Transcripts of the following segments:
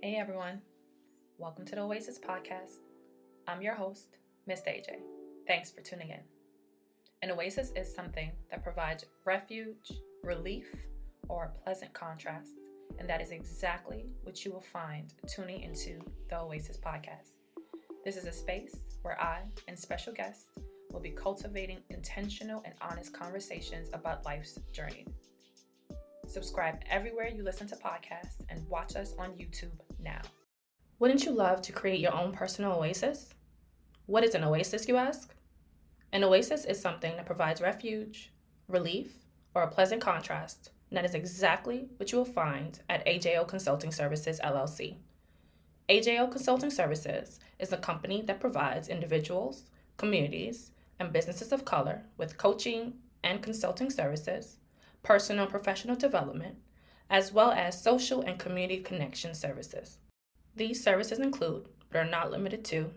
Hey everyone, welcome to the Oasis podcast. I'm your host, Miss AJ. Thanks for tuning in. An oasis is something that provides refuge, relief, or a pleasant contrast, and that is exactly what you will find tuning into the Oasis podcast. This is a space where I and special guests will be cultivating intentional and honest conversations about life's journey. Subscribe everywhere you listen to podcasts and watch us on YouTube now. Wouldn't you love to create your own personal oasis? What is an oasis, you ask? An oasis is something that provides refuge, relief, or a pleasant contrast, and that is exactly what you will find at AJO Consulting Services, LLC. AJO Consulting Services is a company that provides individuals, communities, and businesses of color with coaching and consulting services, personal and professional development, as well as social and community connection services. These services include, but are not limited to,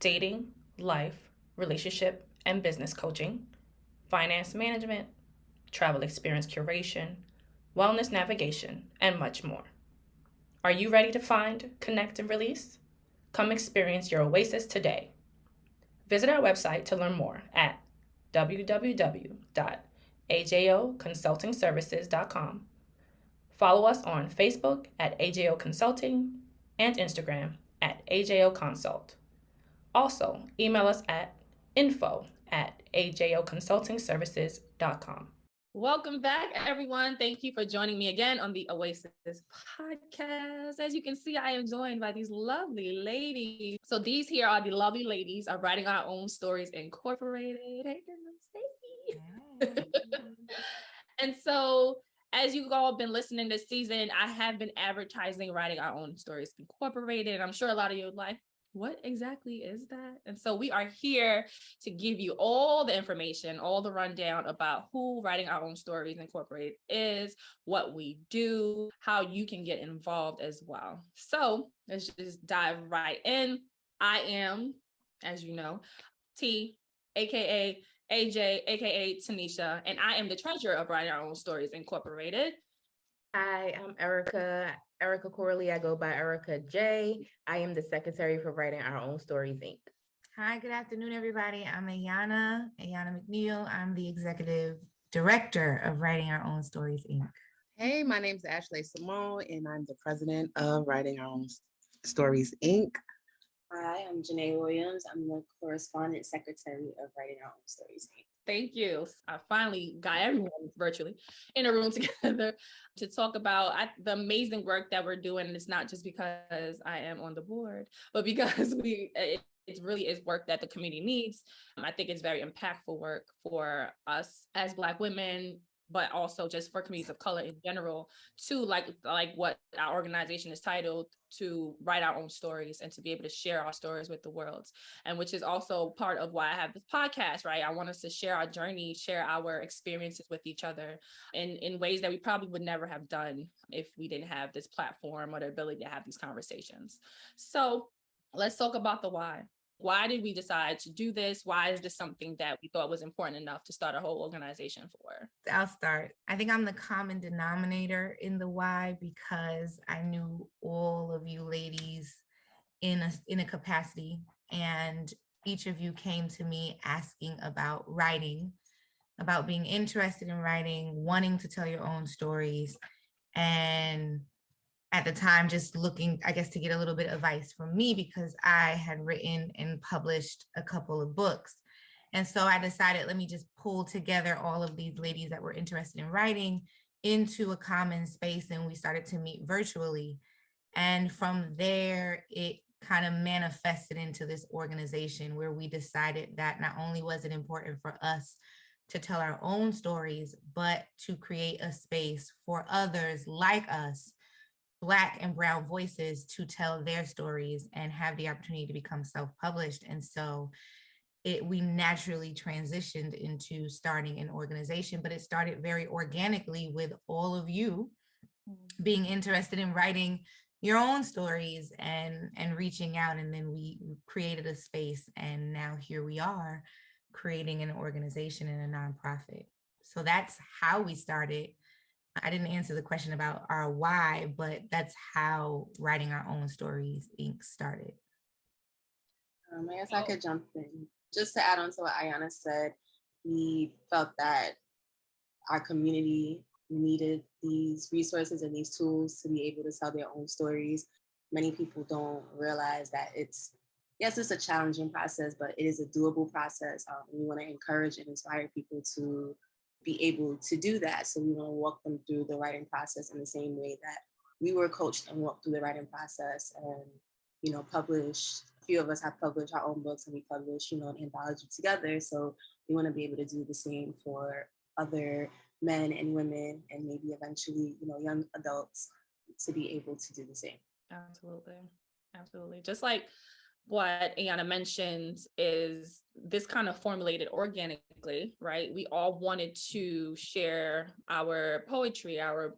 dating, life, relationship, and business coaching, finance management, travel experience curation, wellness navigation, and much more. Are you ready to find, connect, and release? Come experience your oasis today. Visit our website to learn more at www.ajoconsultingservices.com. Follow us on Facebook at AJO Consulting and Instagram at AJO Consult. Also, email us at info@ajoconsultingservices.com. Welcome back, everyone. Thank you for joining me again on the Oasis podcast. As you can see, I am joined by these lovely ladies. So these here are the lovely ladies of Writing Our Own Stories Incorporated. Hey, girl, And so, as you've all been listening this season, I have been advertising Writing Our Own Stories Incorporated. I'm sure a lot of you are like, what exactly is that? And so we are here to give you all the information, all the rundown about who Writing Our Own Stories Incorporated is, what we do, how you can get involved as well. So let's just dive right in. I am, as you know, T, aka AJ, aka Tanisha, and I am the treasurer of Writing Our Own Stories Incorporated. Hi, I'm Ericka Corley. I go by Ericka J. I am the secretary for Writing Our Own Stories, Inc. Hi, good afternoon, everybody. I'm Ayana McNeil. I'm the executive director of Writing Our Own Stories, Inc. Hey, my name's Ashley Simone, and I'm the president of Writing Our Own Stories, Inc. Hi, I'm Janay Williams. I'm the correspondent secretary of Writing Our Own Stories, Inc. Thank you. I finally got everyone virtually in a room together to talk about the amazing work that we're doing. And it's not just because I am on the board, but because it really is work that the community needs. I think it's very impactful work for us as Black women, but also just for communities of color in general, to like what our organization is titled, to write our own stories and to be able to share our stories with the world. And which is also part of why I have this podcast, right? I want us to share our journey, share our experiences with each other in ways that we probably would never have done if we didn't have this platform or the ability to have these conversations. So let's talk about the why. Why did we decide to do this? Why is this something that we thought was important enough to start a whole organization for? I'll start. I think I'm the common denominator in the why because I knew all of you ladies in a capacity, and each of you came to me asking about writing, about being interested in writing, wanting to tell your own stories, and at the time just looking, I guess, to get a little bit of advice from me because I had written and published a couple of books. And so I decided, let me just pull together all of these ladies that were interested in writing into a common space. And we started to meet virtually. And from there, it kind of manifested into this organization where we decided that not only was it important for us to tell our own stories, but to create a space for others like us, Black and Brown voices, to tell their stories and have the opportunity to become self-published. And so we naturally transitioned into starting an organization, but it started very organically with all of you being interested in writing your own stories and reaching out. And then we created a space, and now here we are creating an organization and a nonprofit. So that's how we started. I didn't answer the question about our why, but that's how Writing Our Own Stories Inc. started. I guess I could jump in. Just to add on to what Ayana said, we felt that our community needed these resources and these tools to be able to tell their own stories. Many people don't realize that it's a challenging process, but it is a doable process. We want to encourage and inspire people to be able to do that. So we want to walk them through the writing process in the same way that we were coached and walked through the writing process, and, published. A few of us have published our own books, and we publish, an anthology together. So we want to be able to do the same for other men and women, and maybe eventually, young adults, to be able to do the same. Absolutely. Just like what Ayana mentioned, is this kind of formulated organically, right? We all wanted to share our poetry, our,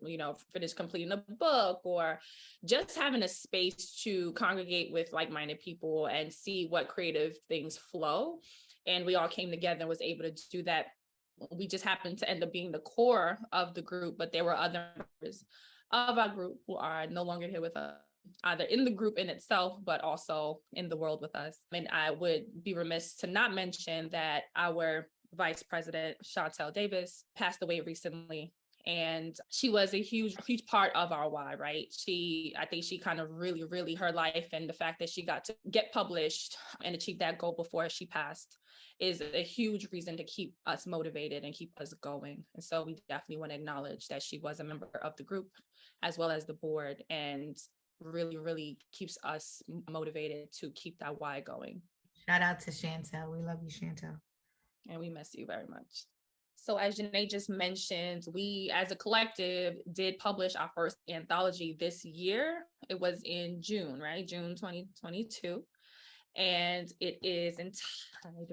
finish completing a book, or just having a space to congregate with like-minded people and see what creative things flow. And we all came together and was able to do that. We just happened to end up being the core of the group, but there were other members of our group who are no longer here with us, either in the group in itself, but also in the world with us. And I would be remiss to not mention that our Vice President, Chantel Davis, passed away recently. And she was a huge part of our why, right? I think she kind of really, her life and the fact that she got to get published and achieve that goal before she passed is a huge reason to keep us motivated and keep us going. And so we definitely want to acknowledge that she was a member of the group as well as the board, and really keeps us motivated to keep that why going. Shout out to Chantel. We love you, Chantel. And we miss you very much. So as Janay just mentioned, we as a collective did publish our first anthology this year. It was in June, right? June 2022. And it is entitled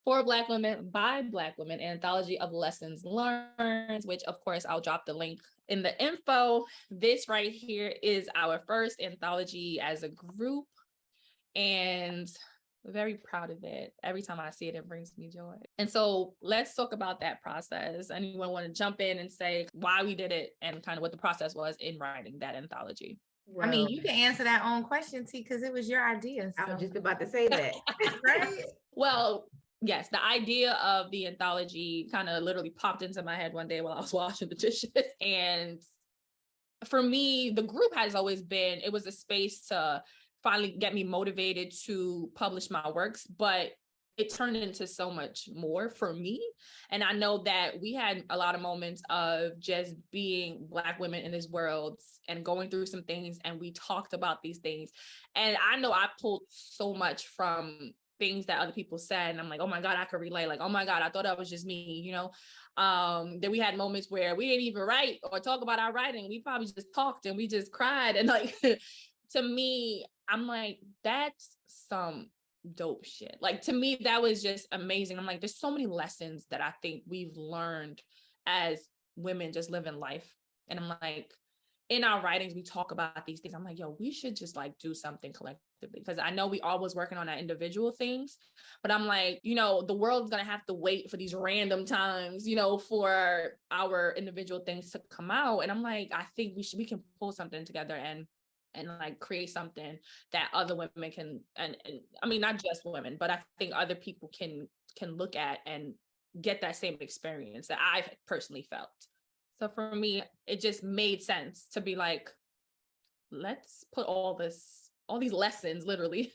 For Black Women by Black Women, Anthology of Lessons Learned, which of course I'll drop the link in the info. This right here is our first anthology as a group, and we're very proud of it. Every time I see it, it brings me joy. And so let's talk about that process. Anyone want to jump in and say why we did it and kind of what the process was in writing that anthology? Well, I mean, you can answer that own question, T, because it was your idea. I was just about to say that. Right? Well, yes, the idea of the anthology kind of literally popped into my head one day while I was washing the dishes. And for me, the group has always been, it was a space to finally get me motivated to publish my works, but it turned into so much more for me. And I know that we had a lot of moments of just being Black women in this world and going through some things, and we talked about these things. And I know I pulled so much from things that other people said, and I'm like, oh my God, I could relate. Like, oh my God, I thought that was just me, Then we had moments where we didn't even write or talk about our writing. We probably just talked and we just cried. And like, to me, I'm like, that's some dope shit. Like, to me, that was just amazing. I'm like, there's so many lessons that I think we've learned as women just living life. And I'm like, in our writings, we talk about these things. I'm like, yo, we should just like do something collectively, because I know we always working on our individual things, but I'm like, the world's going to have to wait for these random times, for our individual things to come out. And I'm like, I think we can pull something together and like create something that other women can, and I mean, not just women, but I think other people can look at and get that same experience that I've personally felt. So for me, it just made sense to be like, let's put all these lessons literally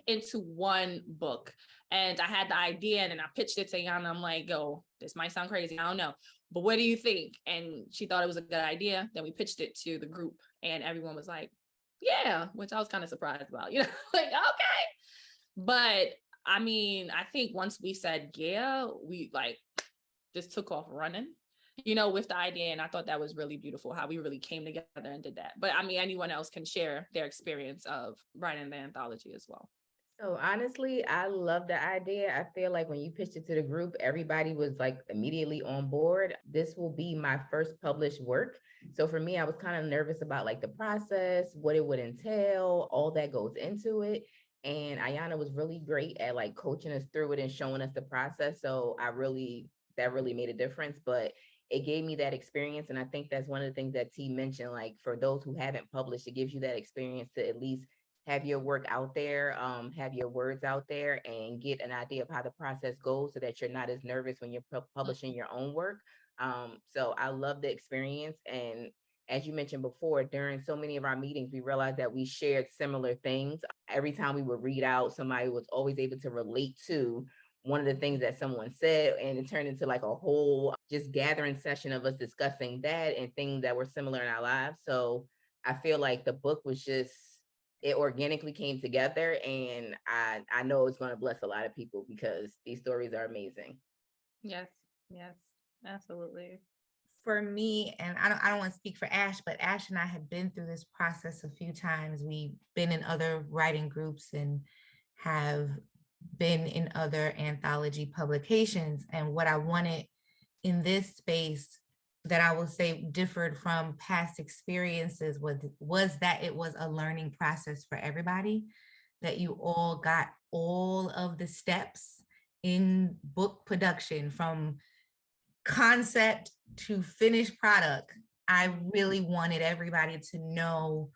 into one book. And I had the idea, and then I pitched it to Yana. I'm like, yo, this might sound crazy, I don't know, but what do you think? And she thought it was a good idea. Then we pitched it to the group, and everyone was like, yeah, which I was kind of surprised about, like, okay. But I mean, I think once we said, yeah, we like just took off running, with the idea. And I thought that was really beautiful how we really came together and did that. But I mean, anyone else can share their experience of writing the anthology as well. So honestly, I love the idea. I feel like when you pitched it to the group, everybody was like immediately on board. This will be my first published work. So for me, I was kind of nervous about like the process, what it would entail, all that goes into it. And Ayana was really great at like coaching us through it and showing us the process. So that really made a difference. But it gave me that experience. And I think that's one of the things that T mentioned, like for those who haven't published, it gives you that experience to at least have your work out there, have your words out there, and get an idea of how the process goes so that you're not as nervous when you're publishing your own work. So I love the experience. And as you mentioned before, during so many of our meetings, we realized that we shared similar things. Every time we would read out, somebody was always able to relate to one of the things that someone said, and it turned into like a whole just gathering session of us discussing that and things that were similar in our lives. So I feel like the book was just, it organically came together, and I know it's going to bless a lot of people because these stories are amazing. Yes, yes, absolutely. For me, and I don't want to speak for Ash, but Ash and I have been through this process a few times. We've been in other writing groups and have been in other anthology publications. And what I wanted in this space that I will say differed from past experiences was that it was a learning process for everybody, that you all got all of the steps in book production from concept to finished product. I really wanted everybody to know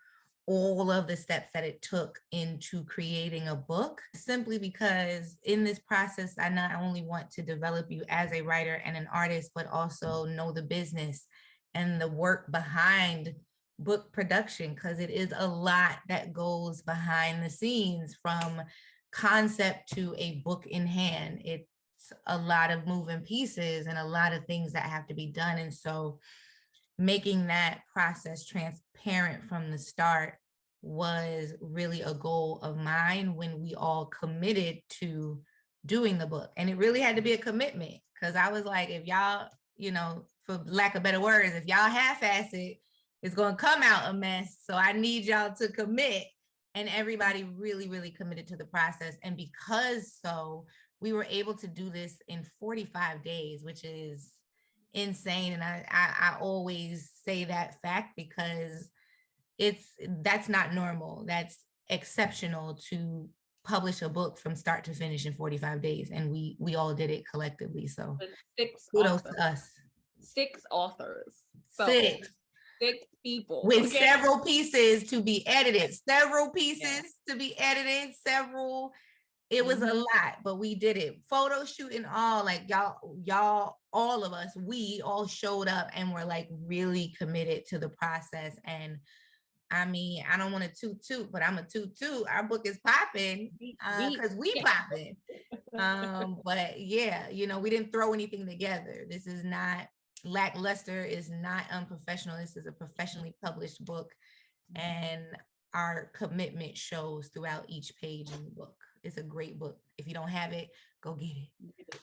all of the steps that it took into creating a book, simply because in this process, I not only want to develop you as a writer and an artist, but also know the business and the work behind book production, because it is a lot that goes behind the scenes from concept to a book in hand. It's a lot of moving pieces and a lot of things that have to be done. And so making that process transparent from the start was really a goal of mine when we all committed to doing the book. And it really had to be a commitment, because I was like, if y'all, for lack of better words, if y'all half-ass it, it's going to come out a mess. So I need y'all to commit. And everybody really, really committed to the process. And because we were able to do this in 45 days, which is insane. And I always say that fact because that's not normal. That's exceptional to publish a book from start to finish in 45 days. And we all did it collectively. So kudos to us. 6 authors. So 6 people. With several pieces to be edited, to be edited, it was a lot, but we did it. Photo shoot and all, like y'all, all of us, we all showed up and were like really committed to the process. And I mean, I don't want to toot, but I'm a toot. Our book is popping because we popping. But yeah, we didn't throw anything together. This is not lackluster, is not unprofessional. This is a professionally published book, and our commitment shows throughout each page in the book. It's a great book. If you don't have it, go get it.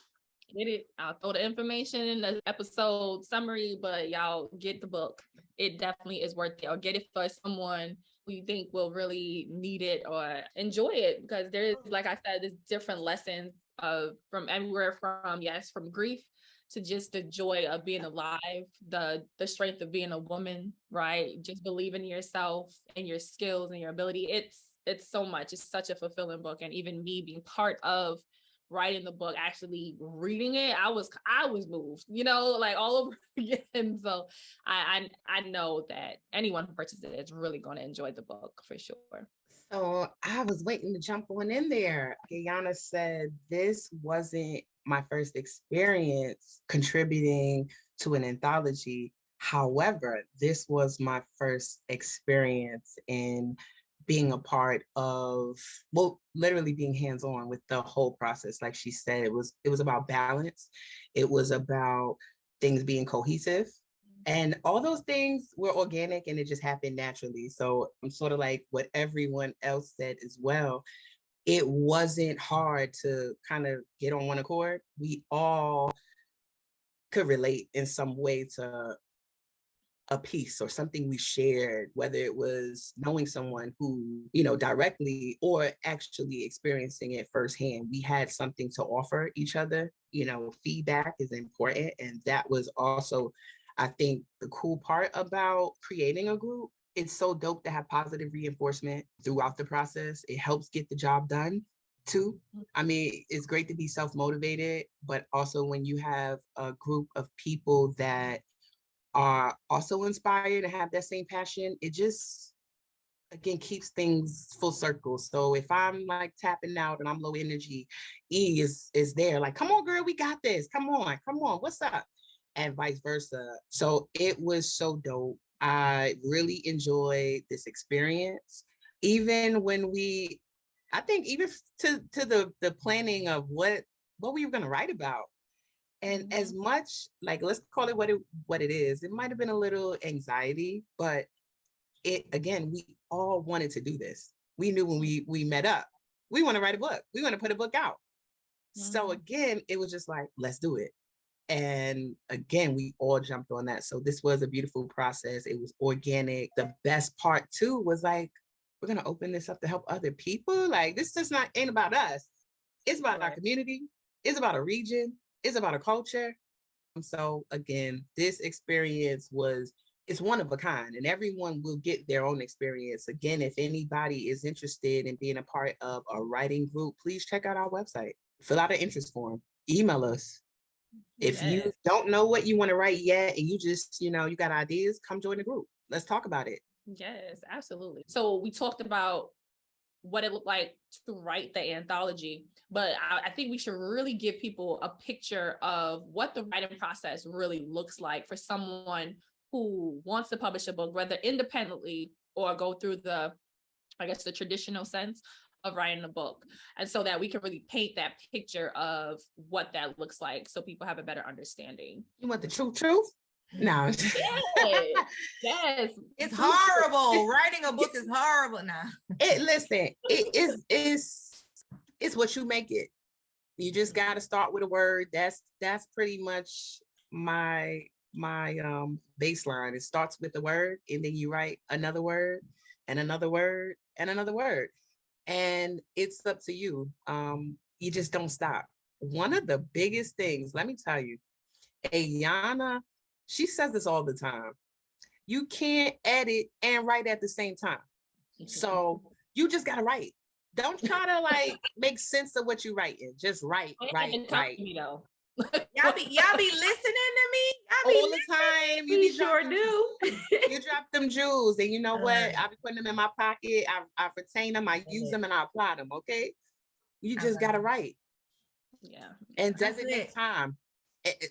Get it. I'll throw the information in the episode summary, but y'all get the book. It definitely is worth it. Or get it for someone who you think will really need it or enjoy it, because there is, like I said, there's different lessons from everywhere from grief to just the joy of being alive, the strength of being a woman, right? Just believing in yourself and your skills and your ability. It's so much. It's such a fulfilling book. And even me being part of writing the book, actually reading it, I was moved, like all over again. So I know that anyone who purchases it is really going to enjoy the book for sure. So I was waiting to jump on in there. Kiana said this wasn't my first experience contributing to an anthology. However, this was my first experience in being a part of, literally being hands-on with the whole process. Like she said, it was about balance. It was about things being cohesive. And all those things were organic and it just happened naturally. So I'm sort of like what everyone else said as well. It wasn't hard to kind of get on one accord. We all could relate in some way to a piece or something we shared, whether it was knowing someone who, directly or actually experiencing it firsthand. We had something to offer each other. Feedback is important. And that was also, I think, the cool part about creating a group. It's so dope to have positive reinforcement throughout the process. It helps get the job done. too. I mean, it's great to be self-motivated, but also when you have a group of people that are also inspired and have that same passion, it just, again, keeps things full circle. So if I'm like tapping out and I'm low energy, E is there like, come on, girl, we got this. Come on, what's up? And vice versa. So it was so dope. I really enjoyed this experience. Even when I think even to the planning of what we were going to write about. And as much, like, let's call it what it is, it might have been a little anxiety, but it, again, we all wanted to do this. We knew when we met up, we want to write a book. We want to put a book out. So again, it was just like, let's do it. And again, we all jumped on that. So this was a beautiful process. It was organic. The best part too was like, we're going to open this up to help other people. Like, this just ain't about us. It's about our community. It's about a region. It's about a culture. So again, this experience it's one of a kind, and everyone will get their own experience. Again, if anybody is interested in being a part of a writing group, please check out our website. Fill out an interest form. Email us. If you don't know what you want to write yet, and you just, you got ideas, come join the group. Let's talk about it. Yes, absolutely. So we talked about what it looked like to write the anthology, but I think we should really give people a picture of what the writing process really looks like for someone who wants to publish a book, whether independently or go through the traditional sense of writing a book. And so that we can really paint that picture of what that looks like so people have a better understanding. You want the truth? No. Yes. It's horrible. Writing a book is horrible now. It's what you make it. You just got to start with a word. That's pretty much my baseline. It starts with a word, and then you write another word and another word and another word. And it's up to you. You just don't stop. One of the biggest things, let me tell you, Ayana, she says this all the time. You can't edit and write at the same time. So you just got to write. Don't try to like make sense of what you're writing. Just write. Me, though. Y'all be listening to me all the time. We sure do. You drop them jewels, and you know what? I be putting them in my pocket. I retain them. I use them, and I apply them. Okay, you just gotta write. Yeah, and designate time.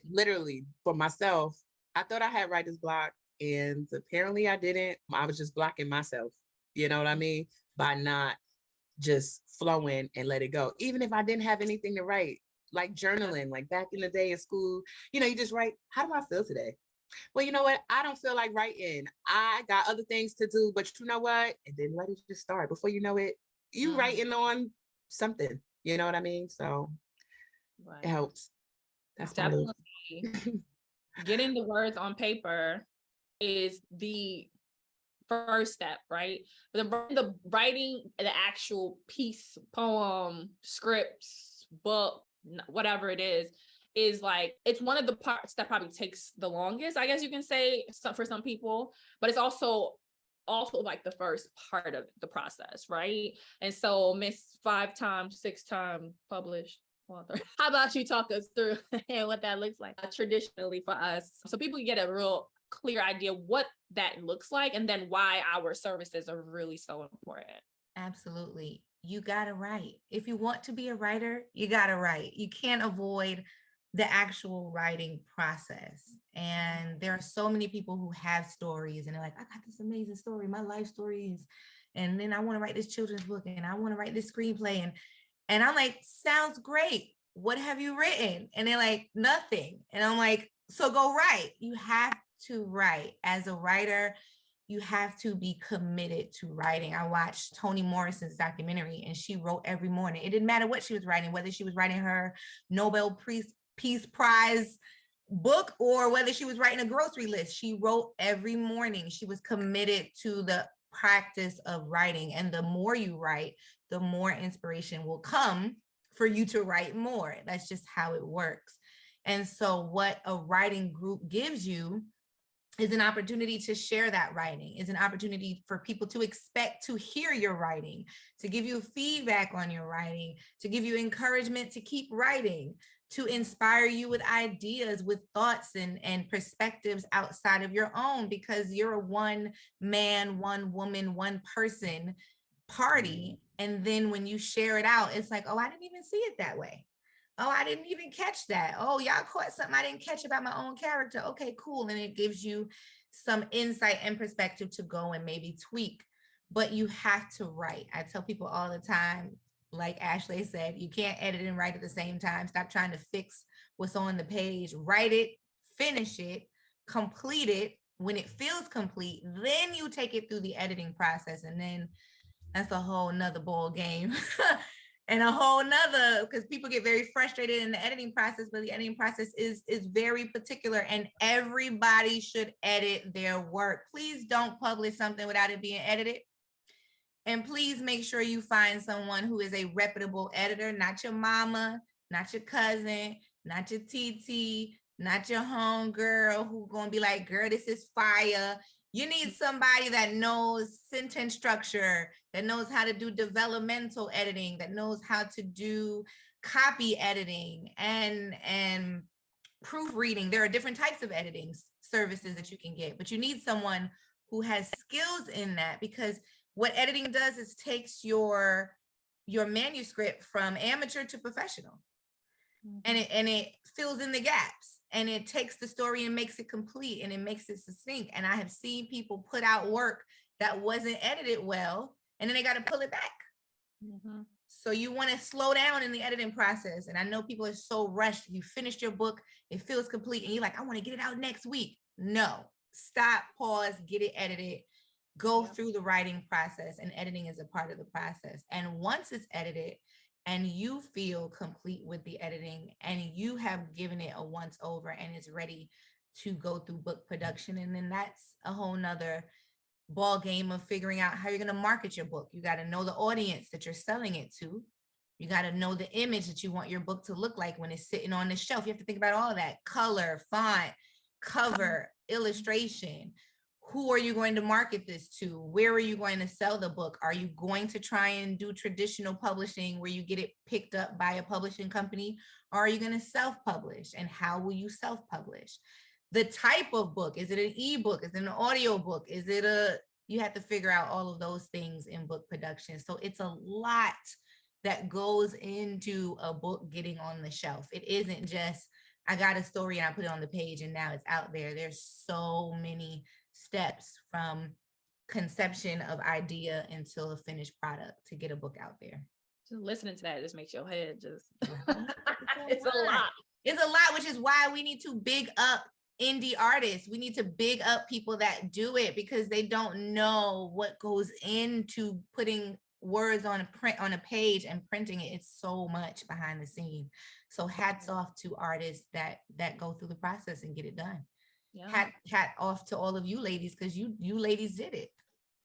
Literally, for myself, I thought I had writer's block, and apparently I didn't. I was just blocking myself. You know what I mean? By not just flowing and let it go. Even if I didn't have anything to write, like journaling, like back in the day at school, you just write, how do I feel today? Well, you know what? I don't feel like writing. I got other things to do, but you know what? And then let it just start. Before you know it, you writing on something. You know what I mean? So it helps. That's definitely. Getting the words on paper is the first step, right? The writing the actual piece, poem, scripts, book, whatever it is like, it's one of the parts that probably takes the longest, I guess you can say, for some people, but it's also like the first part of the process, right? And so Miss 5-time, 6-time published author, how about you talk us through what that looks like traditionally for us, so people can get a real clear idea what that looks like, and then why our services are really so important. Absolutely. You gotta write. If you want to be a writer, you gotta write. You can't avoid the actual writing process. And there are so many people who have stories and they're like, I got this amazing story, my life stories. And then I want to write this children's book, and I want to write this screenplay. And I'm like, sounds great. What have you written? And they're like, nothing. And I'm like, so go write. You have to write. As a writer, you have to be committed to writing. I watched Toni Morrison's documentary, and she wrote every morning. It didn't matter what she was writing, whether she was writing her Nobel Peace Prize book or whether she was writing a grocery list. She wrote every morning. She was committed to the practice of writing. And the more you write, the more inspiration will come for you to write more. That's just how it works. And so what a writing group gives you is an opportunity to share that writing, is an opportunity for people to expect to hear your writing, to give you feedback on your writing, to give you encouragement to keep writing, to inspire you with ideas, with thoughts and perspectives outside of your own, because you're a one man, one woman, one person party. And then when you share it out, it's like, oh, I didn't even see it that way. Oh, I didn't even catch that. Oh, y'all caught something I didn't catch about my own character. Okay, cool. And it gives you some insight and perspective to go and maybe tweak, but you have to write. I tell people all the time, like Ashley said, you can't edit and write at the same time. Stop trying to fix what's on the page. Write it, finish it, complete it. When it feels complete, then you take it through the editing process. And then that's a whole nother ball game. And a whole nother, because people get very frustrated in the editing process, but the editing process is very particular, and everybody should edit their work. Please don't publish something without it being edited. And please make sure you find someone who is a reputable editor, not your mama, not your cousin, not your TT, not your homegirl who's gonna be like, girl, this is fire. You need somebody that knows sentence structure, that knows how to do developmental editing, that knows how to do copy editing and proofreading. There are different types of editing services that you can get, but you need someone who has skills in that, because what editing does is takes your manuscript from amateur to professional. And it fills in the gaps, and it takes the story and makes it complete, and it makes it succinct. And I have seen people put out work that wasn't edited well, and then they got to pull it back. So you want to slow down in the editing process. And I know people are so rushed. You finished your book, it feels complete, and you're like, I want to get it out next week. No, stop, pause, get it edited, go through the writing process, and editing is a part of the process. And once it's edited, and you feel complete with the editing, and you have given it a once over, and it's ready to go through book production, and then that's a whole nother ball game of figuring out how you're going to market your book. You got to know the audience that you're selling it to. You got to know the image that you want your book to look like when it's sitting on the shelf. You have to think about all that: color, font, cover, illustration. Who are you going to market this to? Where are you going to sell the book? Are you going to try and do traditional publishing where you get it picked up by a publishing company? Or are you going to self-publish? And how will you self-publish? The type of book, is it an ebook? Is it an audio book? You have to figure out all of those things in book production. So it's a lot that goes into a book getting on the shelf. It isn't just, I got a story and I put it on the page and now it's out there. There's so many steps from conception of idea until a finished product to get a book out there. Just listening to that just makes your head just it's a lot. It's a lot, which is why we need to big up indie artists. We need to big up people that do it, because they don't know what goes into putting words on a page and printing it. It's so much behind the scene. So hats off to artists that go through the process and get it done. Yeah. Hat off to all of you ladies, because you ladies did it.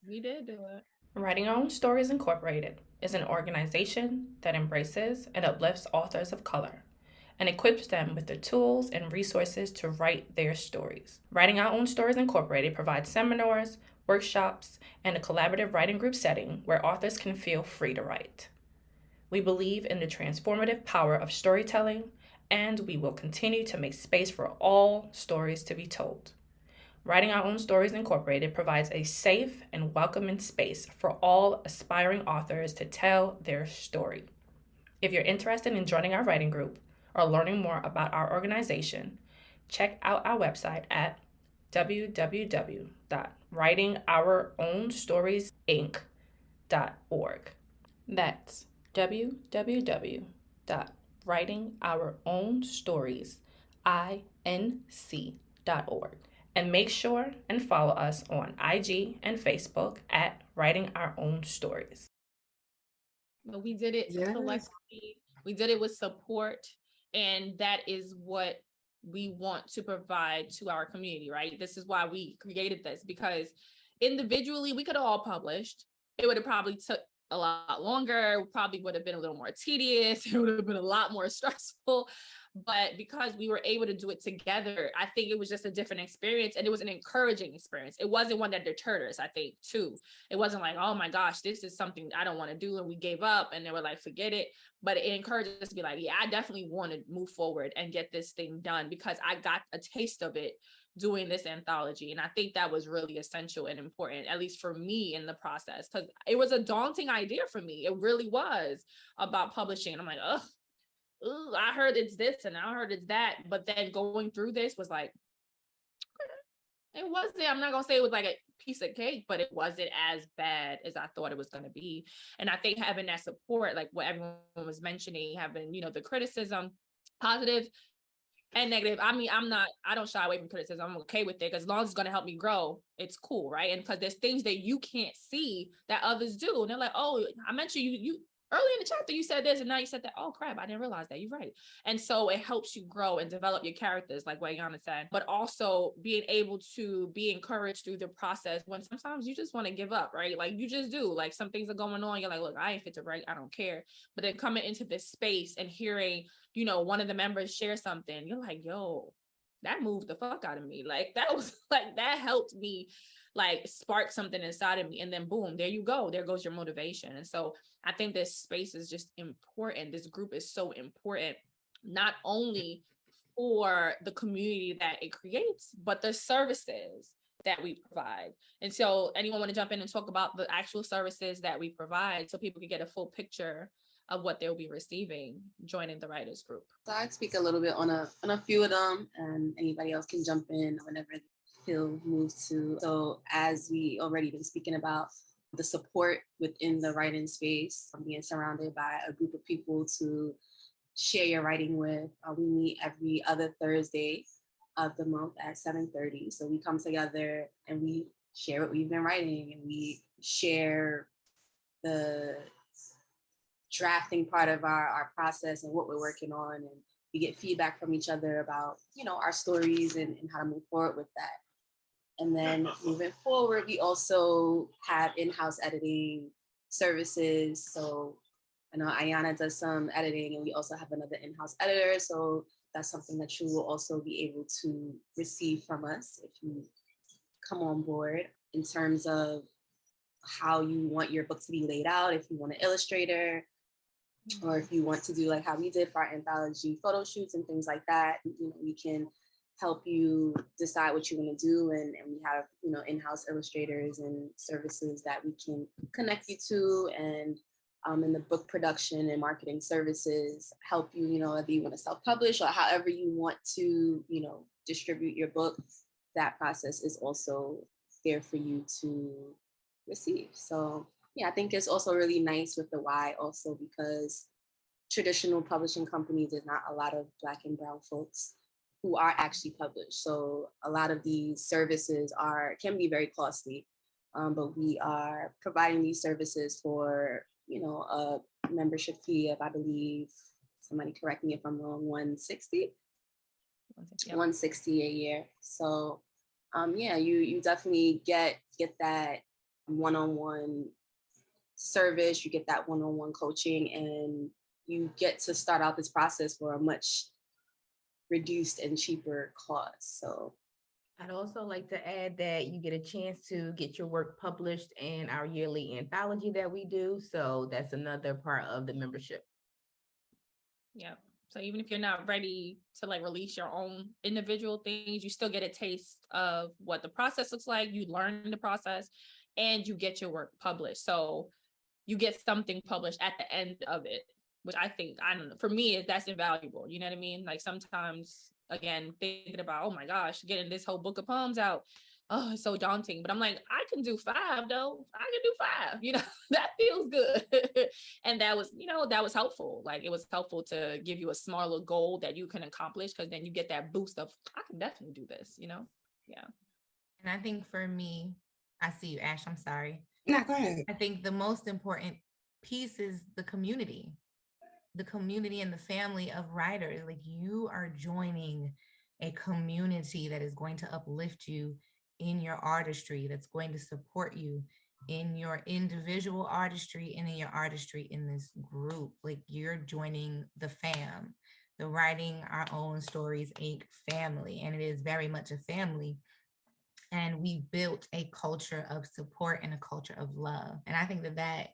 We did do it. Writing Our Own Stories Incorporated is an organization that embraces and uplifts authors of color and equips them with the tools and resources to write their stories. Writing Our Own Stories Incorporated provides seminars, workshops, and a collaborative writing group setting where authors can feel free to write. We believe in the transformative power of storytelling, and we will continue to make space for all stories to be told. Writing Our Own Stories Incorporated provides a safe and welcoming space for all aspiring authors to tell their story. If you're interested in joining our writing group or learning more about our organization, check out our website at www.writingourownstories.inc.org. That's www.writingourownstories.inc.org. And make sure and follow us on IG and Facebook at Writing Our Own Stories. But we did it collectively. We did it with support. And that is what we want to provide to our community, right? This is why we created this, because individually we could have all published. It would have probably took a lot longer, probably would have been a little more tedious. It would have been a lot more stressful. But because we were able to do it together, I think it was just a different experience, and it was an encouraging experience. It wasn't one that deterred us, I think, too. It wasn't like, oh my gosh, this is something I don't want to do, and we gave up, and they were like, forget it. But it encouraged us to be like, yeah, I definitely want to move forward and get this thing done, because I got a taste of it doing this anthology. And I think that was really essential and important, at least for me in the process, because it was a daunting idea for me. It really was, about publishing. And I'm like, ugh, I heard it's this and I heard it's that. But then going through this was like, it wasn't, I'm not going to say it was like a piece of cake, but it wasn't as bad as I thought it was going to be. And I think having that support, like what everyone was mentioning, having, the criticism, positive and negative. I mean, I don't shy away from criticism. I'm okay with it, because as long as it's going to help me grow, it's cool. Right. And because there's things that you can't see that others do. And they're like, oh, I mentioned you early in the chapter, you said this, and now you said that. Oh crap, I didn't realize that. You're right. And so it helps you grow and develop your characters, like what Yana said, but also being able to be encouraged through the process when sometimes you just want to give up, right? Like you just do, like some things are going on. You're like, look, I ain't fit to write. I don't care. But then coming into this space and hearing, one of the members share something, you're like, yo, that moved the fuck out of me. Like that was like, that helped me like spark something inside of me. And then boom, there you go. There goes your motivation. And so I think this space is just important. This group is so important, not only for the community that it creates, but the services that we provide. And so anyone want to jump in and talk about the actual services that we provide so people can get a full picture of what they'll be receiving joining the writers group? So I'd speak a little bit on a few of them, and anybody else can jump in whenever they feel moved to. So as we already been speaking about, the support within the writing space, being surrounded by a group of people to share your writing with. We meet every other Thursday of the month at 7:30. So we come together and we share what we've been writing, and we share the drafting part of our process and what we're working on, and we get feedback from each other about our stories and how to move forward with that. And then moving forward, we also have in-house editing services. So I know Ayana does some editing, and we also have another in-house editor. So that's something that you will also be able to receive from us if you come on board, in terms of how you want your book to be laid out. If you want an illustrator, or if you want to do like how we did for our anthology photo shoots and things like that, we can help you decide what you want to do. And we have, in-house illustrators and services that we can connect you to. And in the book production and marketing services, help you, whether you want to self-publish or however you want to, distribute your book, that process is also there for you to receive. So yeah, I think it's also really nice with the Y also, because traditional publishing companies, there's not a lot of Black and brown folks who are actually published. So a lot of these services can be very costly, but we are providing these services for, a membership fee of, I believe, somebody correct me if I'm wrong, $160 a year. So yeah, you definitely get that one-on-one service, you get that one-on-one coaching, and you get to start out this process for a much reduced and cheaper cost. So I'd also like to add that you get a chance to get your work published in our yearly anthology that we do. So that's another part of the membership. Yeah. So even if you're not ready to like release your own individual things, you still get a taste of what the process looks like. You learn the process and you get your work published. So you get something published at the end of it, which I think, I don't know, for me, that's invaluable. You know what I mean? Like sometimes, again, thinking about, oh my gosh, getting this whole book of poems out, oh, it's so daunting. But I'm like, I can do 5 though. I can do 5, that feels good. And that was helpful. Like it was helpful to give you a smaller goal that you can accomplish, because then you get that boost of, I can definitely do this, Yeah. And I think for me, I see you, Ash, I'm sorry. No, go ahead. I think the most important piece is the community and the family of writers. Like you are joining a community that is going to uplift you in your artistry, that's going to support you in your individual artistry and in your artistry in this group. Like you're joining the fam. the Writing Our Own Stories Inc. family, and it is very much a family. And we built a culture of support and a culture of love. And I think that,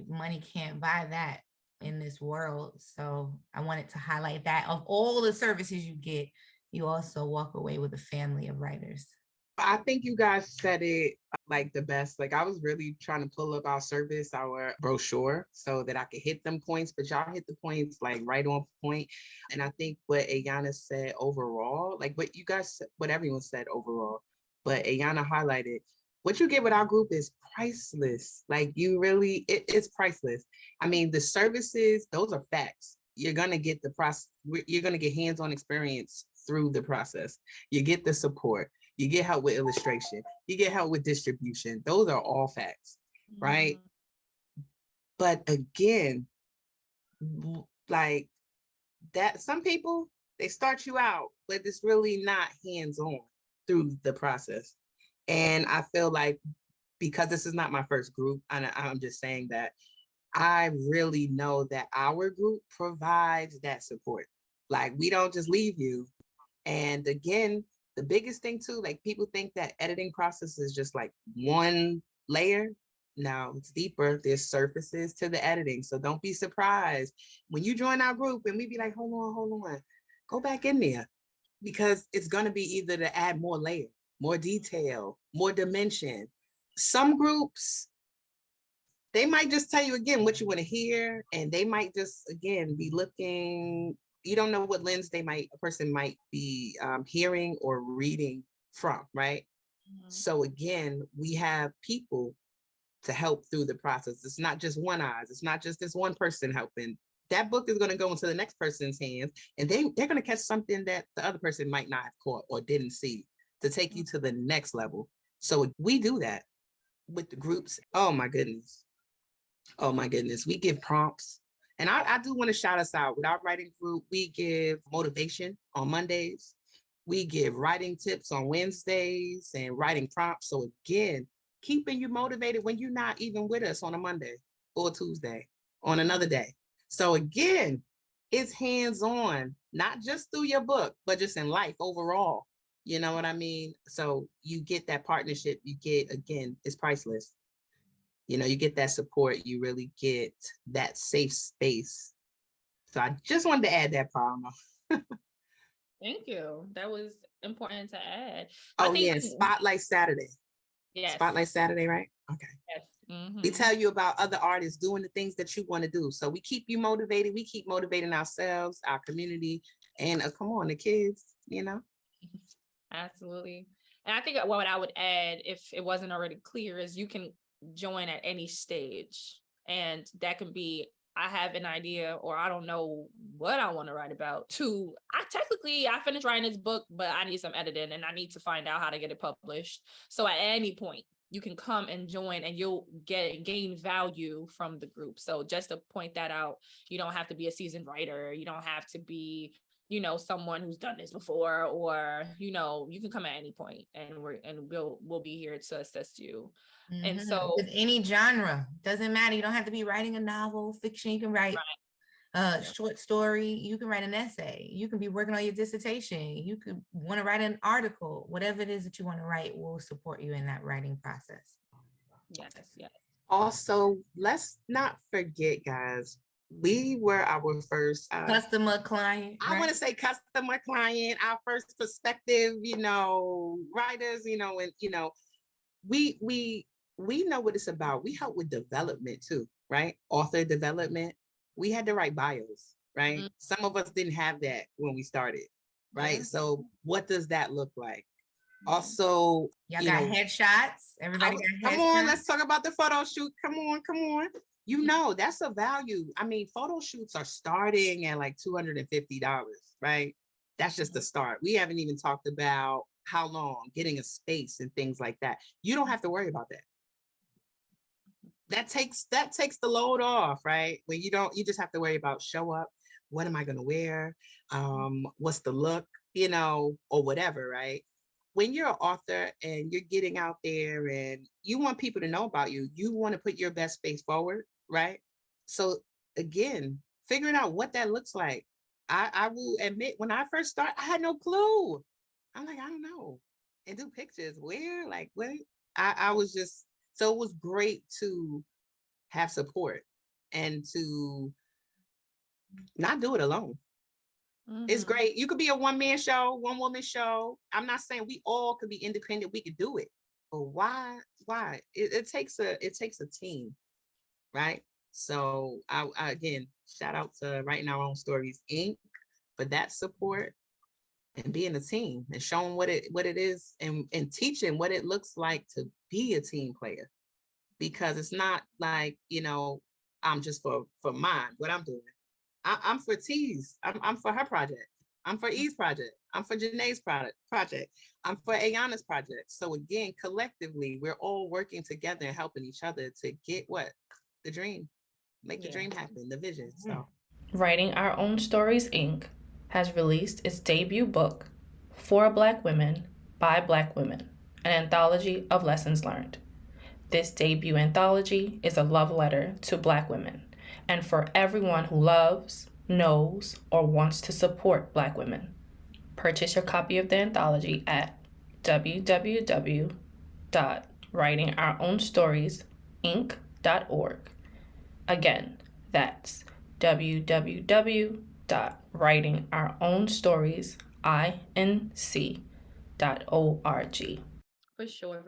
money can't buy that in this world. So I wanted to highlight that of all the services you get, you also walk away with a family of writers. I think you guys said it like the best. Like I was really trying to pull up our service, our brochure, so that I could hit them points, but y'all hit the points like right on point. And I think what Ayana said overall, like what everyone said overall, but Ayana highlighted, what you get with our group is priceless. Like it's priceless. I mean, the services, those are facts. You're going to get the process. You're going to get hands-on experience through the process. You get the support. You get help with illustration. You get help with distribution. Those are all facts, right? But again, like that, some people, they start you out, but it's really not hands-on through the process. And I feel like because this is not my first group, and I'm just saying that I really know that our group provides that support. Like we don't just leave you. And again, the biggest thing too, like people think that editing process is just like one layer. No, it's deeper. There's surfaces to the editing. So don't be surprised when you join our group and we be like, hold on, go back in there. Because it's going to be either to add more layer, more detail, more dimension. Some groups, they might just tell you again what you want to hear, and they might just again be looking. You don't know what lens a person might be hearing or reading from, right? So again, we have people to help through the process. It's not just one eyes. It's not just this one person helping. That book is going to go into the next person's hands, and they're going to catch something that the other person might not have caught or didn't see to take you to the next level. So we do that with the groups. Oh my goodness. We give prompts. And I do want to shout us out. With our writing group, we give motivation on Mondays. We give writing tips on Wednesdays and writing prompts. So again, keeping you motivated when you're not even with us on a Monday or Tuesday, on another day. So again, it's hands-on, not just through your book, but just in life overall. You know what I mean? So you get that partnership, you get, again, it's priceless. You get that support, you really get that safe space. So I just wanted to add that, Palma. Thank you. That was important to add. Oh, yeah, Spotlight Saturday. Yes. Spotlight Saturday, right? Okay. Yes. Mm-hmm. We tell you about other artists doing the things that you want to do. So we keep you motivated. We keep motivating ourselves, our community, and come on, the kids, Absolutely. And I think what I would add, if it wasn't already clear, is you can join at any stage. And that can be, I have an idea, or I don't know what I want to write about, to I finished writing this book, but I need some editing and I need to find out how to get it published. So at any point, you can come and join and you'll gain value from the group. So just to point that out, you don't have to be a seasoned writer. You don't have to be, someone who's done this before, or, you can come at any point and we'll be here to assist you. Mm-hmm. And so with any genre, doesn't matter. You don't have to be writing a novel, fiction. You can write a short story. You can write an essay. You can be working on your dissertation. You could want to write an article. Whatever it is that you want to write, we'll support you in that writing process. Yes. Also, let's not forget, guys, we were our first customer client. I want to say customer client, our first prospective, writers, and we know what it's about. We help with development too, right? Author development. We had to write bios, right? Mm-hmm. Some of us didn't have that when we started, right? Yeah. So what does that look like? Also, y'all got headshots. Everybody got headshots. Come on, let's talk about the photo shoot. Come on. That's a value. I mean, photo shoots are starting at like $250, right? That's just the start. We haven't even talked about how long, getting a space and things like that. You don't have to worry about that. That takes the load off, right? When you just have to worry about show up. What am I going to wear? What's the look, or whatever, right? When you're an author and you're getting out there and you want people to know about you, you want to put your best face forward, right? So again, figuring out what that looks like. I will admit, when I first started, I had no clue. I'm like, I don't know. And do pictures where, like, what? I was just, so it was great to have support and to not do it alone. It's great. You could be a one-man show, one-woman show. I'm not saying we all could be independent. We could do it. But why? It takes a team, right? So I again, shout out to Writing Our Own Stories, Inc. for that support and being a team and showing what it is and teaching what it looks like to be a team player. Because it's not like, I'm just for mine, what I'm doing. I'm for T's. I'm for her project. I'm for E's project. I'm for Janay's project. I'm for Ayana's project. So again, collectively, we're all working together and helping each other to get what? The dream. Make the dream happen, the vision. So Writing Our Own Stories, Inc. has released its debut book, For Black Women, by Black Women, an anthology of lessons learned. This debut anthology is a love letter to Black women and for everyone who loves, knows, or wants to support Black women. Purchase your copy of the anthology at www.writingourownstories.inc.org. Again, that's www.writingourownstories.inc.org. For sure.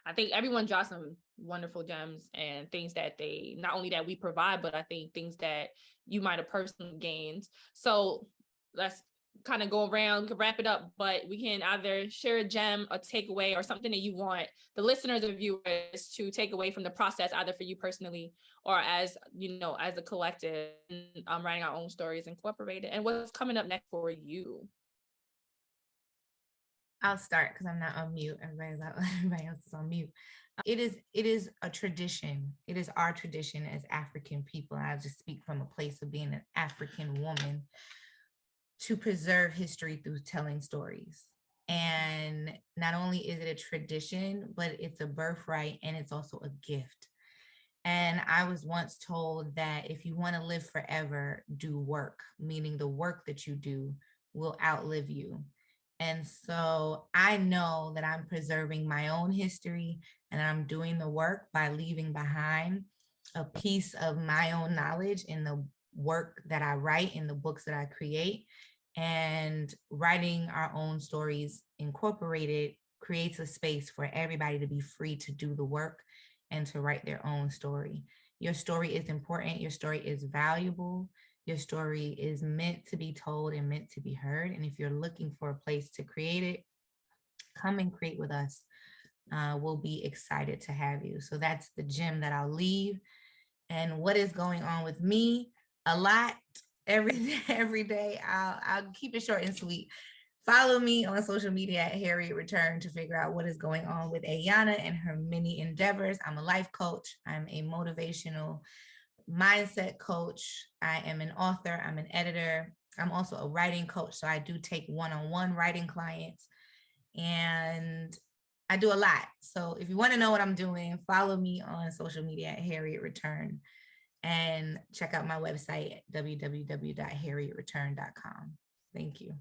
I think everyone dropped some wonderful gems and things that they, not only that we provide, but I think things that you might have personally gained. So let's kind of go around, we can wrap it up, but we can either share a gem, a takeaway, or something that you want the listeners or viewers to take away from the process, either for you personally or as a collective, Writing Our Own Stories Incorporated, and what's coming up next for you. I'll start because I'm not on mute. Everybody else is on mute. It is a tradition. It is our tradition as African people. And I just speak from a place of being an African woman to preserve history through telling stories. And not only is it a tradition, but it's a birthright and it's also a gift. And I was once told that if you want to live forever, do work, meaning the work that you do will outlive you. And so I know that I'm preserving my own history and I'm doing the work by leaving behind a piece of my own knowledge in the work that I write, in the books that I create. And Writing Our Own Stories Incorporated creates a space for everybody to be free to do the work and to write their own story. Your story is important. Your story is valuable. Your story is meant to be told and meant to be heard. And if you're looking for a place to create it, come and create with us. We'll be excited to have you. So that's the gem that I'll leave. And what is going on with me? A lot every day. I'll keep it short and sweet. Follow me on social media at Harriet Return to figure out what is going on with Ayana and her many endeavors. I'm a life coach. I'm a motivational mindset coach. I am an author. I'm an editor. I'm also a writing coach. So I do take one-on-one writing clients and I do a lot. So if you want to know what I'm doing, follow me on social media at Harriet Return and check out my website at www.harrietreturn.com. Thank you.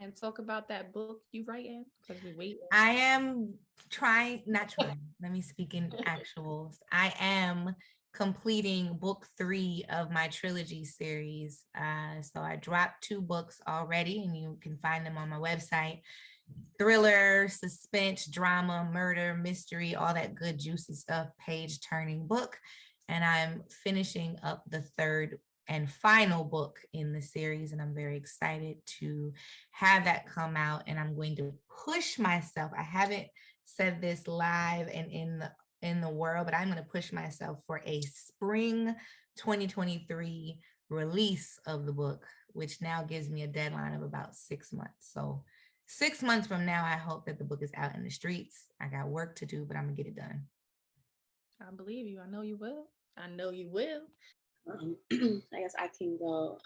And talk about that book you write in, because we wait. I am not trying. Let me speak in actuals. I am completing book 3 of my trilogy series. So I dropped 2 books already, and you can find them on my website. Thriller, suspense, drama, murder, mystery, all that good juicy stuff, page-turning book. And I'm finishing up the 3rd and final book in the series, and I'm very excited to have that come out. And I'm going to push myself. I haven't said this live and in the world, but I'm going to push myself for a spring 2023 release of the book, which now gives me a deadline of about 6 months. So 6 months from now, I hope that the book is out in the streets. I got work to do, but I'm gonna get it done. I believe you. I know you will. I know you will. I guess I can go.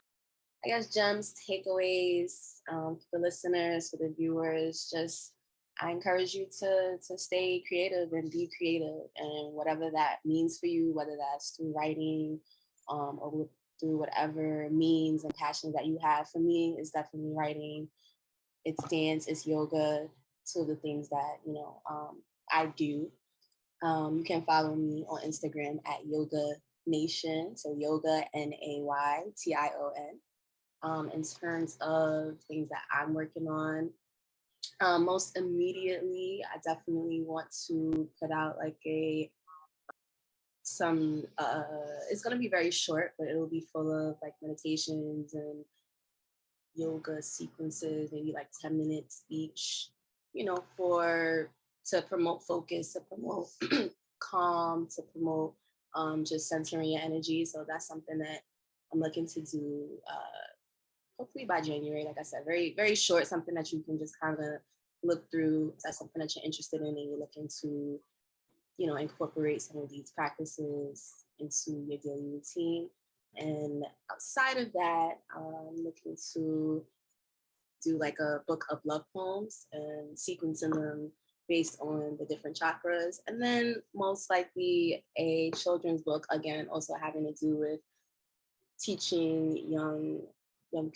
I guess gems, takeaways for the listeners, for the viewers. Just I encourage you to stay creative and be creative, and whatever that means for you, whether that's through writing or with through whatever means and passions that you have. For me, it's definitely writing, it's dance, it's yoga, two of the things that, I do. You can follow me on Instagram at Yoga Nation. So yoga, NAYTION. In terms of things that I'm working on, most immediately, I definitely want to put out like it's going to be very short, but it'll be full of like meditations and yoga sequences, maybe like 10 minutes each, to promote focus, to promote calm, to promote just centering your energy. So that's something that I'm looking to do hopefully by January. Like I said, very, very short, something that you can just kind of look through. If that's something that you're interested in and you're looking to, incorporate some of these practices into your daily routine. And outside of that, I'm looking to do like a book of love poems and sequencing them based on the different chakras. And then most likely a children's book, again, also having to do with teaching young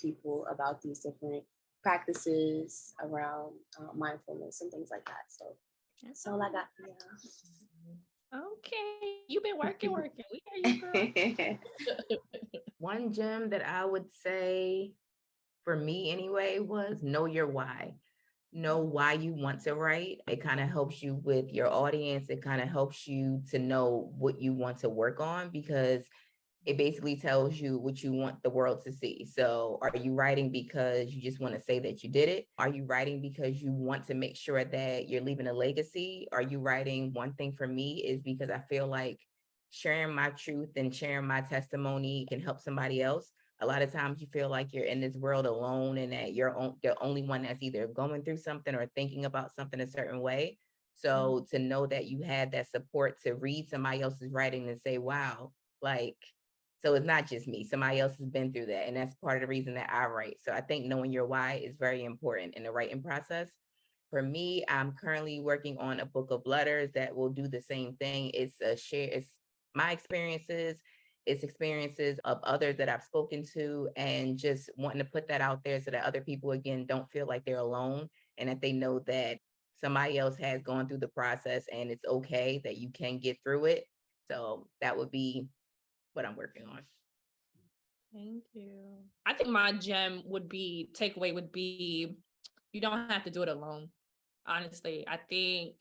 people about these different practices around mindfulness and things like that. So that's all I got for you. Okay, you've been working. We hear you, girl. One gem that I would say for me anyway was know your why. Know why you want to write. It kind of helps you with your audience. It kind of helps you to know what you want to work on, because it basically tells you what you want the world to see. So are you writing because you just want to say that you did it? Are you writing because you want to make sure that you're leaving a legacy? Are you writing? One thing for me is because I feel like sharing my truth and sharing my testimony can help somebody else. A lot of times you feel like you're in this world alone and that you're the only one that's either going through something or thinking about something a certain way. So to know that you had that support to read somebody else's writing and say, wow, like, so it's not just me. Somebody else has been through that. And that's part of the reason that I write. So I think knowing your why is very important in the writing process. For me, I'm currently working on a book of letters that will do the same thing. It's my experiences, it's experiences of others that I've spoken to, and just wanting to put that out there so that other people, again, don't feel like they're alone, and that they know that somebody else has gone through the process and it's okay, that you can get through it. So that would be what I'm working on. Thank you. I think my takeaway would be, you don't have to do it alone. Honestly, I think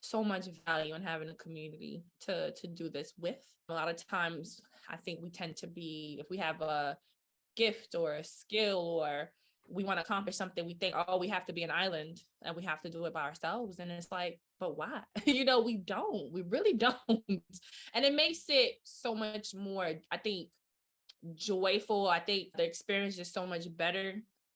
so much value in having a community to do this with. A lot of times, I think we tend to be, if we have a gift or a skill or we want to accomplish something, we think, oh, we have to be an island and we have to do it by ourselves. And it's like, but why? We really don't. And it makes it so much more, I think, joyful. I think the experience is so much better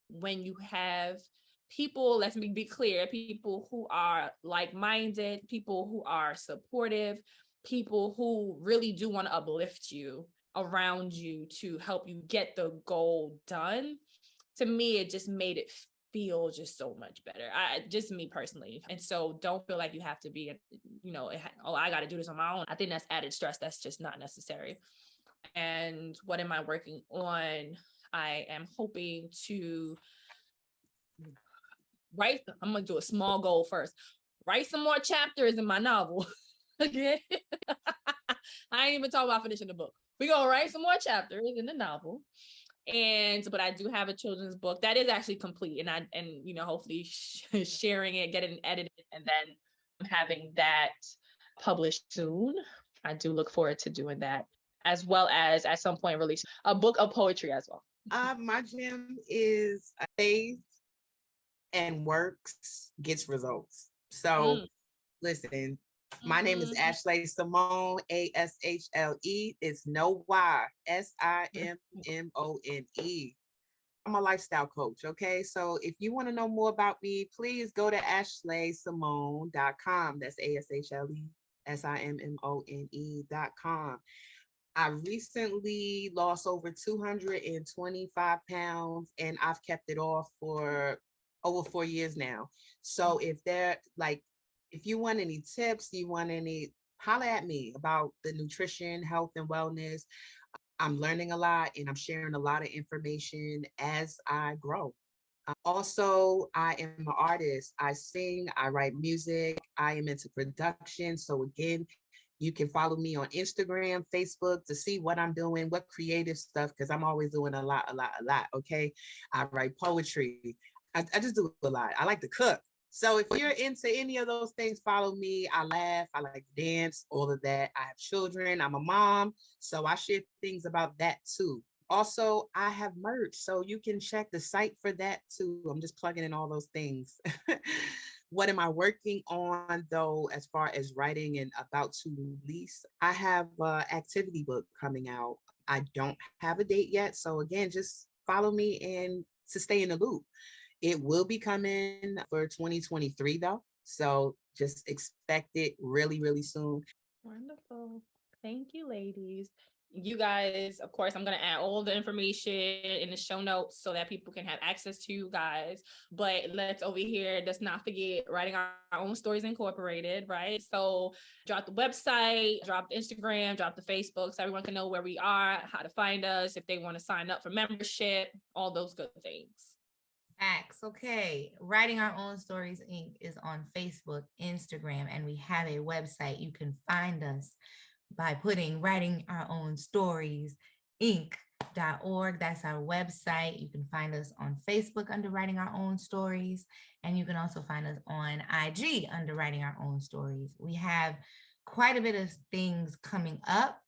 when you have people, let's be clear, people who are like-minded, people who are supportive, people who really do want to uplift you around you to help you get the goal done. To me, it just made it feel just so much better. Just me personally. And so don't feel like you have to be, I got to do this on my own. I think that's added stress. That's just not necessary. And what am I working on? I am hoping to I'm going to do a small goal first. Write some more chapters in my novel. Okay. I ain't even talking about finishing the book. We're going to write some more chapters in the novel. But I do have a children's book that is actually complete, and hopefully sharing it, getting it edited, and then having that published soon. I do look forward to doing that, as well as at some point release a book of poetry as well. My gem is faith and works gets results. So listen, my name is Ashley Simone, ASHLE. It's no Y, SIMMONE. I'm a lifestyle coach, okay? So if you want to know more about me, please go to ashleysimone.com. That's ASHLESIMMONE.com. I recently lost over 225 pounds, and I've kept it off for over 4 years now. So if you want any tips, holler at me about the nutrition, health, and wellness. I'm learning a lot and I'm sharing a lot of information as I grow. Also, I am an artist. I sing, I write music, I am into production. So, again, you can follow me on Instagram, Facebook to see what I'm doing, what creative stuff, because I'm always doing a lot, a lot, a lot. Okay. I write poetry. I just do a lot. I like to cook. So if you're into any of those things, follow me. I laugh. I like to dance, all of that. I have children. I'm a mom. So I share things about that too. Also, I have merch. So you can check the site for that too. I'm just plugging in all those things. What am I working on though, as far as writing and about to release? I have an activity book coming out. I don't have a date yet. So again, just follow me and to stay in the loop. It will be coming for 2023 though. So just expect it really, really soon. Wonderful. Thank you, ladies. You guys, of course, I'm going to add all the information in the show notes so that people can have access to you guys. But let's over here, let's not forget Writing Our Own Stories Incorporated, right? So drop the website, drop the Instagram, drop the Facebook so everyone can know where we are, how to find us, if they want to sign up for membership, all those good things. Facts. Okay. Writing Our Own Stories Inc. is on Facebook, Instagram, and we have a website. You can find us by putting Writing Our Own Stories Inc.org. That's our website. You can find us on Facebook under Writing Our Own Stories, and you can also find us on IG under Writing Our Own Stories. We have quite a bit of things coming up.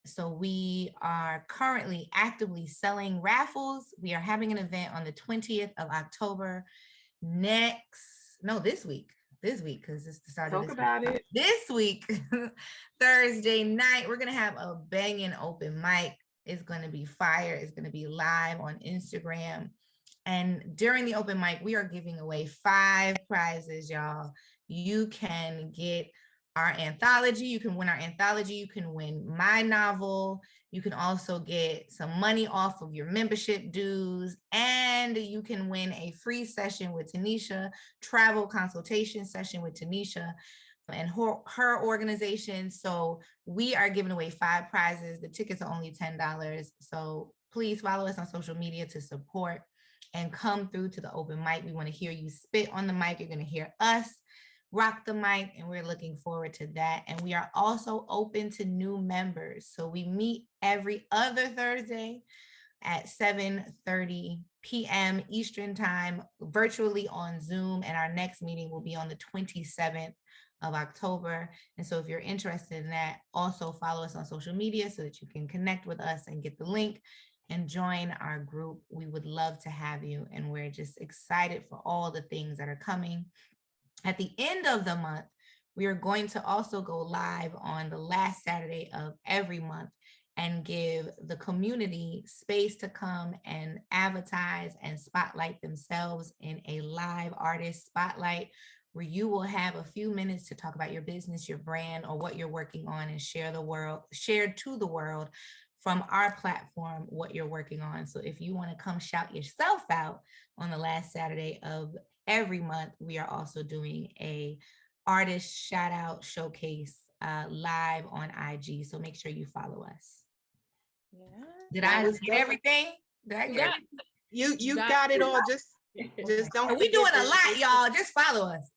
So we are currently actively selling raffles. We are having an event on the 20th of October this week, because it's the start of this week. This week, Thursday night, we're going to have a banging open mic. It's going to be fire. It's going to be live on Instagram. And during the open mic, we are giving away 5 prizes, y'all. You can get our anthology. You can win our anthology. You can win my novel. You can also get some money off of your membership dues, and you can win a free session with Tanisha, travel consultation session with Tanisha and her organization. So we are giving away 5 prizes. The tickets are only $10. So please follow us on social media to support and come through to the open mic. We want to hear you spit on the mic. You're going to hear us rock the mic, and we're looking forward to that. And we are also open to new members. So we meet every other Thursday at 7:30 p.m. Eastern time, virtually on Zoom. And our next meeting will be on the 27th of October. And so if you're interested in that, also follow us on social media so that you can connect with us and get the link and join our group. We would love to have you. And we're just excited for all the things that are coming. At the end of the month, we are going to also go live on the last Saturday of every month and give the community space to come and advertise and spotlight themselves in a live artist spotlight, where you will have a few minutes to talk about your business, your brand, or what you're working on, and share to the world from our platform what you're working on. So if you want to come shout yourself out on the last Saturday of every month, we are also doing a artist shout out showcase live on IG. So make sure you follow us. Yeah. Did I get everything? Did I get everything? You got it all. Just don't. We doing a lot, y'all. Just follow us.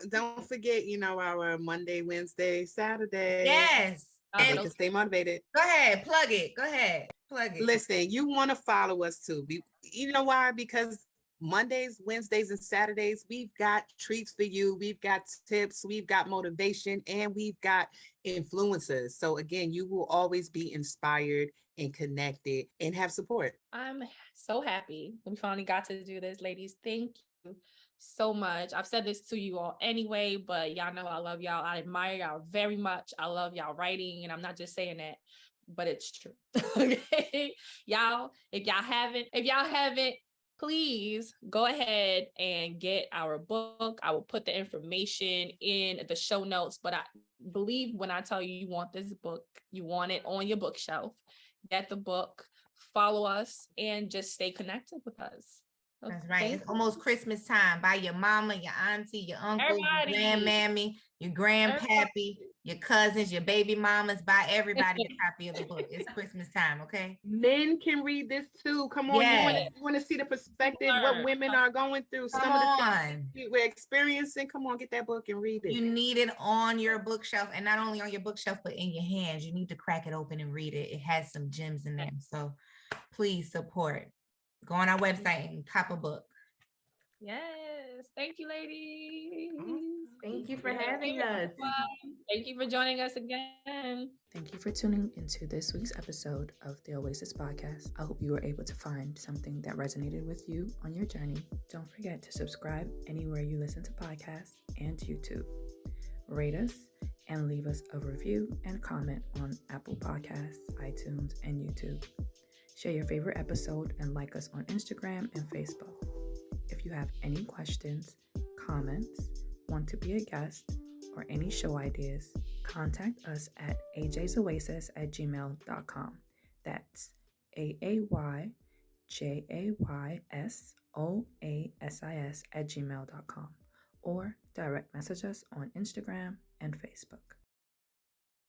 Don't forget, our Monday, Wednesday, Saturday. Yes. And they can stay motivated. Go ahead, plug it. Go ahead, plug it. Listen, you want to follow us too. You know why? Because Mondays, Wednesdays, and Saturdays, we've got treats for you. We've got tips, we've got motivation, and we've got influencers. So again, you will always be inspired and connected and have support. I'm so happy we finally got to do this, ladies. Thank you so much. I've said this to you all anyway, but y'all know I love y'all. I admire y'all very much. I love y'all writing, and I'm not just saying that, but it's true. Okay, y'all, if y'all haven't, please go ahead and get our book. I will put the information in the show notes, but I believe when I tell you you want this book, you want it on your bookshelf, get the book, follow us, and just stay connected with us. Okay. That's right. It's almost Christmas time. Buy your mama, your auntie, your uncle, your grandmammy, your grandpappy, your cousins, your baby mamas, buy everybody a copy of the book. It's Christmas time, okay? Men can read this too. Come on, Yes. you want to see the perspective, Learn. what women are going through, Come some of the on. things we're experiencing. Come on, get that book and read it. You need it on your bookshelf, and not only on your bookshelf, but in your hands. You need to crack it open and read it. It has some gems in there. So please support. Go on our website and cop a book. Yes. Thank you, ladies. Thank you for having us. Thank you for joining us again. Thank you for tuning into this week's episode of the Oasis podcast. I hope you were able to find something that resonated with you on your journey. Don't forget to subscribe anywhere you listen to podcasts and YouTube. Rate us and leave us a review and comment on Apple Podcasts, iTunes, and YouTube. Share your favorite episode and like us on Instagram and Facebook. If you have any questions, comments, want to be a guest, or any show ideas, contact us at ajsoasis@gmail.com. That's AAYJAYSOASIS@gmail.com, or direct message us on Instagram and Facebook.